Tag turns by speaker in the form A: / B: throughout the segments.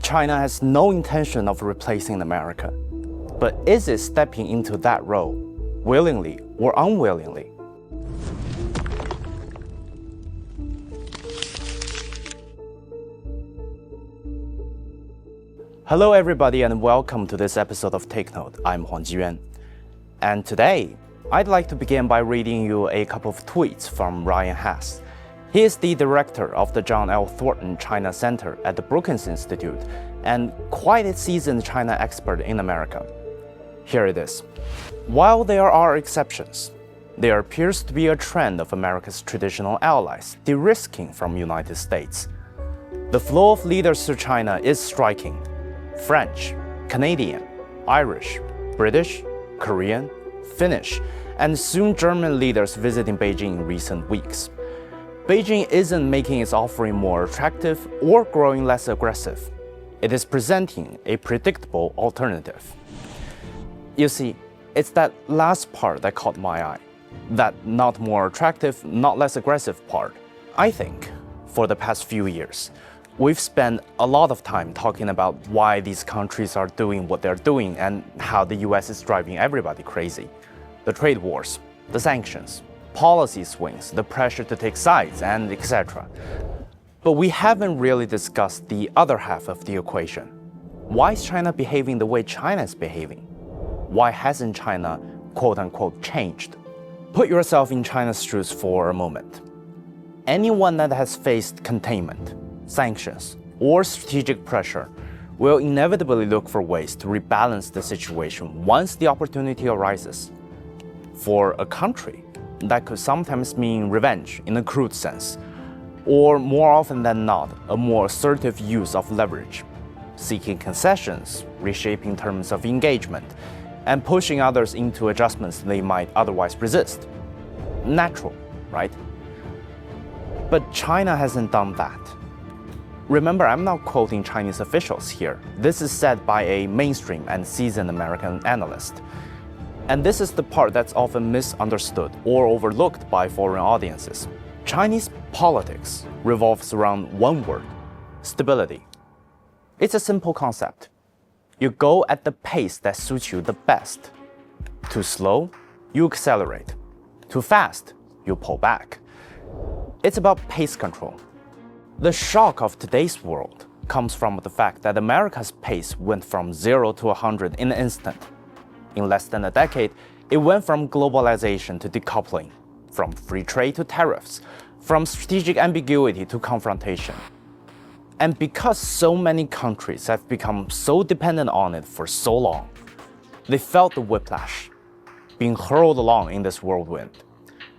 A: China has no intention of replacing America. But is it stepping into that role, willingly or unwillingly? Hello everybody and welcome to this episode of Take Note. I'm Huang Jiyuan. And today, I'd like to begin by reading you a couple of tweets from Ryan Hass. He is the director of the John L. Thornton China Center at the Brookings Institute and quite a seasoned China expert in America. Here it is. While there are exceptions, there appears to be a trend of America's traditional allies de-risking from United States. The flow of leaders to China is striking. French, Canadian, Irish, British, Korean, Finnish, and soon German leaders visiting Beijing in recent weeks. Beijing isn't making its offering more attractive or growing less aggressive. It is presenting a predictable alternative. You see, it's that last part that caught my eye. That not more attractive, not less aggressive part. I think, for the past few years, we've spent a lot of time talking about why these countries are doing what they're doing and how the US is driving everybody crazy. The trade wars, the sanctions, policy swings, the pressure to take sides, and etc. But we haven't really discussed the other half of the equation. Why is China behaving the way China is behaving? Why hasn't China, quote-unquote, changed? Put yourself in China's shoes for a moment. Anyone that has faced containment, sanctions, or strategic pressure will inevitably look for ways to rebalance the situation once the opportunity arises. For a country, that could sometimes mean revenge in a crude sense, or more often than not, a more assertive use of leverage, seeking concessions, reshaping terms of engagement, and pushing others into adjustments they might otherwise resist. Natural, right? But China hasn't done that. Remember, I'm not quoting Chinese officials here. This is said by a mainstream and seasoned American analyst. And this is the part that's often misunderstood or overlooked by foreign audiences. Chinese politics revolves around one word: stability. It's a simple concept. You go at the pace that suits you the best. Too slow, you accelerate. Too fast, you pull back. It's about pace control. The shock of today's world comes from the fact that America's pace went from 0 to 100 in an instant. In less than a decade, it went from globalization to decoupling, from free trade to tariffs, from strategic ambiguity to confrontation. And because so many countries have become so dependent on it for so long, they felt the whiplash, being hurled along in this whirlwind.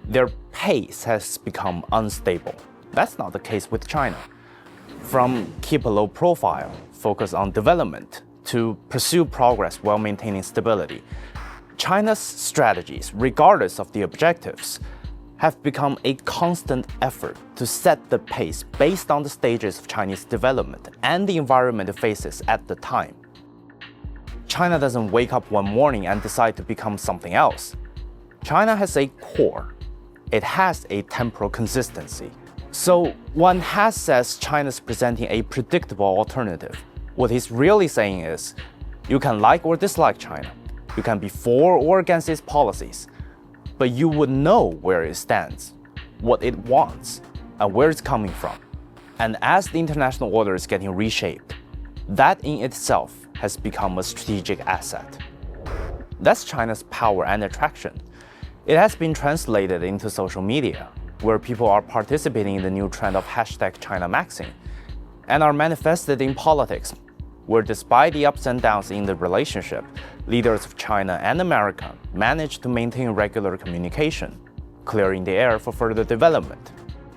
A: Their pace has become unstable. That's not the case with China. From keep a low profile, focus on development, to pursue progress while maintaining stability, China's strategies, regardless of the objectives, have become a constant effort to set the pace based on the stages of Chinese development and the environment it faces at the time. China doesn't wake up one morning and decide to become something else. China has a core. It has a temporal consistency. So when Hass says China's presenting a predictable alternative, what he's really saying is, you can like or dislike China, you can be for or against its policies, but you would know where it stands, what it wants, and where it's coming from. And as the international order is getting reshaped, that in itself has become a strategic asset. That's China's power and attraction. It has been translated into social media, where people are participating in the new trend of #ChinaMaxing, and are manifested in politics, where despite the ups and downs in the relationship, leaders of China and America managed to maintain regular communication, clearing the air for further development.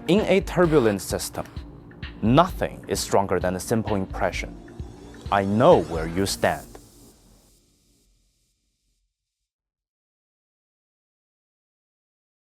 A: In a turbulent system, nothing is stronger than a simple impression. I know where you stand.